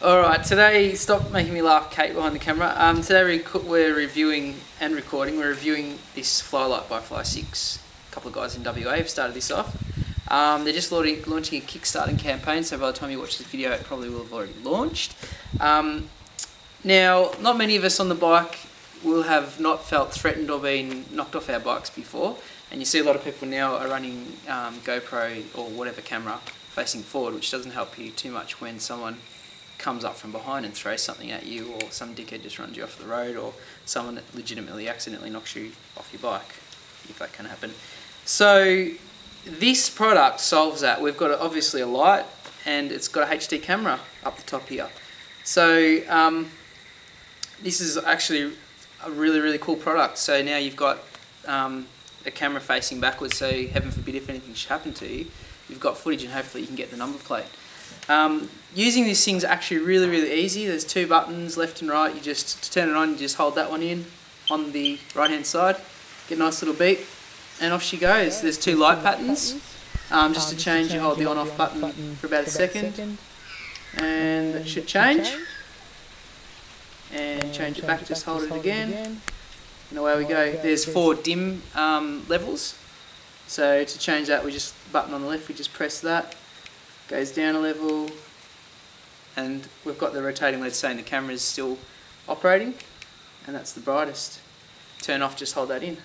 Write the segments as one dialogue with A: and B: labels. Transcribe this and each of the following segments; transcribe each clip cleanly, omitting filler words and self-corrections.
A: Alright, today, stop making me laugh, Kate, behind the camera. Today we're reviewing and recording. We're reviewing this Fly6 by Fly6. A couple of guys in WA have started this off. They're just launching a Kickstarting campaign, so by the time you watch this video it probably will have already launched. Now, not many of us on the bike will have not felt threatened or been knocked off our bikes before, and you see a lot of people now are running GoPro or whatever camera facing forward, which doesn't help you too much when someone comes up from behind and throws something at you, or some dickhead just runs you off the road, or someone that legitimately accidentally knocks you off your bike, if that can happen. So this product solves that. We've got obviously a light, and it's got a HD camera up the top here. So this is actually a really cool product. So now you've got a camera facing backwards, so heaven forbid if anything should happen to you, you've got footage and hopefully you can get the number plate. Using this thing's actually really easy. There's two buttons, left and right. To turn it on, you just hold that one in on the right hand side, get a nice little beep, and off she goes. There's two light patterns. Just to change, you hold the on off button for about a second, and that should change. And change it back, just hold it again, and away we go. There's 4 dim levels. So to change that, we just, button on the left, we just press that, goes down a level, and we've got the rotating LED saying the camera is still operating, and that's the brightest. Turn off, just hold that in.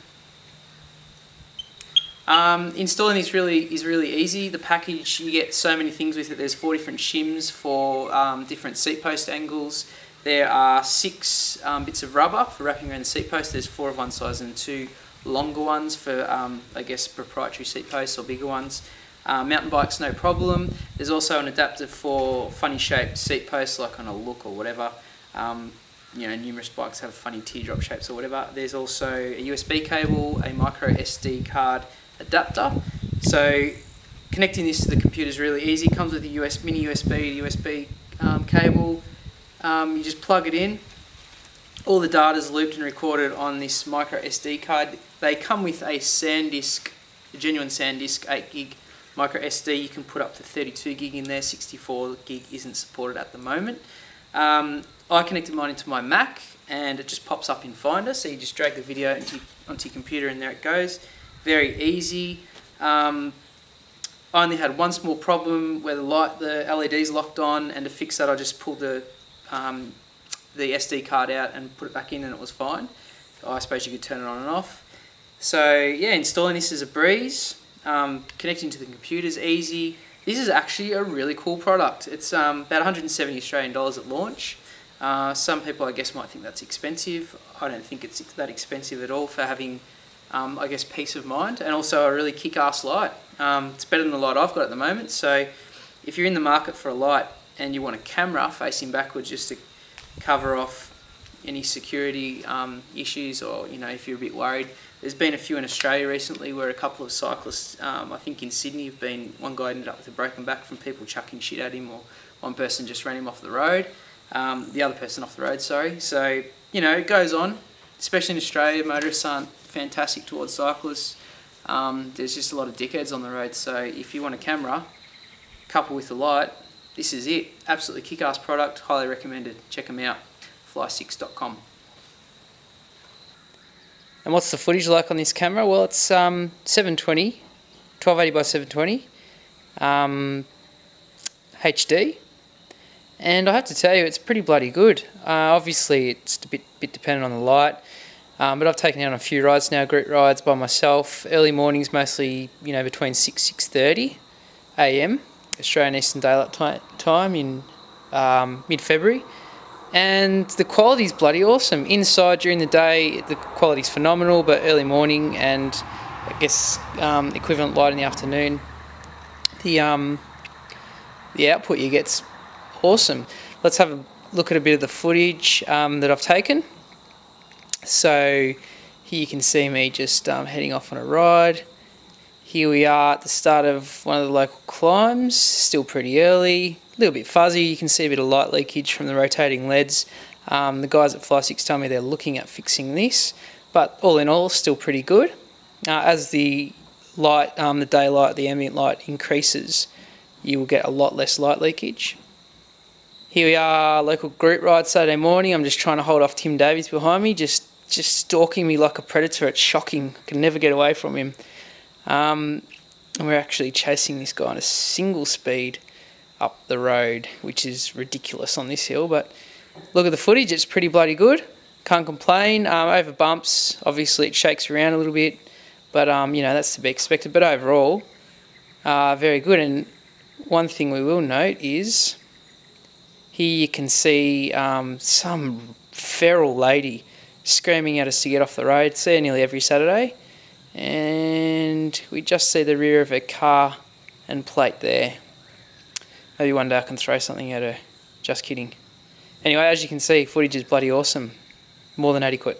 A: Installing this is really easy. The package, you get so many things with it. There's 4 different shims for different seat post angles. There are 6 bits of rubber for wrapping around the seat post. There's 4 of one size and 2 longer ones for, I guess, proprietary seat posts or bigger ones. Mountain bikes, no problem. There's also an adapter for funny shaped seat posts, like on a Look or whatever. You know, numerous bikes have funny teardrop shapes or whatever. There's also a USB cable, a micro SD card adapter. So connecting this to the computer is really easy. It comes with a mini USB to USB cable. You just plug it in. All the data is looped and recorded on this micro SD card. They come with a SanDisk, a genuine SanDisk 8 gig micro SD. You can put up to 32 gig in there. 64 gig isn't supported at the moment. I connected mine into my Mac, and it just pops up in Finder. So you just drag the video onto your computer, and there it goes. Very easy. I only had one small problem where the LED's locked on, and to fix that, I just pulled the SD card out and put it back in, and it was fine. I suppose you could turn it on and off. So yeah, installing this is a breeze. Connecting to the computer is easy. This is actually a really cool product. It's about 170 Australian dollars at launch. Some people, I guess, might think that's expensive. I don't think it's that expensive at all for having, I guess, peace of mind, and also a really kick-ass light. It's better than the light I've got at the moment. So if you're in the market for a light and you want a camera facing backwards just to cover off any security issues, or if you're a bit worried, there's been a few in Australia recently where a couple of cyclists, I think in Sydney, one guy ended up with a broken back from people chucking shit at him, or one person just ran him off the road, the other person off the road, sorry. So it goes on, especially in Australia. Motorists aren't fantastic towards cyclists. There's just a lot of dickheads on the road. So if you want a camera coupled with a light, this is it. Absolutely kick-ass product, highly recommended. Check them out, fly6.com. And what's the footage like on this camera? Well, it's 720, 1280 by 720, HD, and I have to tell you, it's pretty bloody good. Obviously, it's a bit dependent on the light, but I've taken out on a few rides now, group rides by myself. Early mornings, mostly, between 6:30 AM, Australian Eastern Daylight Time in mid-February. And the quality is bloody awesome. Inside during the day, the quality is phenomenal, but early morning and I guess equivalent light in the afternoon, the output you get's awesome. Let's have a look at a bit of the footage that I've taken. So here you can see me just heading off on a ride. Here we are at the start of one of the local climbs, still pretty early. A little bit fuzzy, you can see a bit of light leakage from the rotating LEDs. The guys at Fly6 tell me they're looking at fixing this. but all in all, still pretty good. As the light, the daylight, the ambient light increases, you will get a lot less light leakage. Here we are, local group ride Saturday morning. I'm just trying to hold off Tim Davies behind me, just stalking me like a predator. It's shocking. I can never get away from him. And we're actually chasing this guy on a single speed up the road, which is ridiculous on this hill. But look at the footage, it's pretty bloody good. Can't complain. Over bumps, obviously it shakes around a little bit, but you know, that's to be expected. But overall, very good. And one thing we will note is here you can see some feral lady screaming at us to get off the road. See her nearly every Saturday. And we just see the rear of her car and plate there. Maybe one day I can throw something at her. Just kidding. Anyway, as you can see, footage is bloody awesome. More than adequate.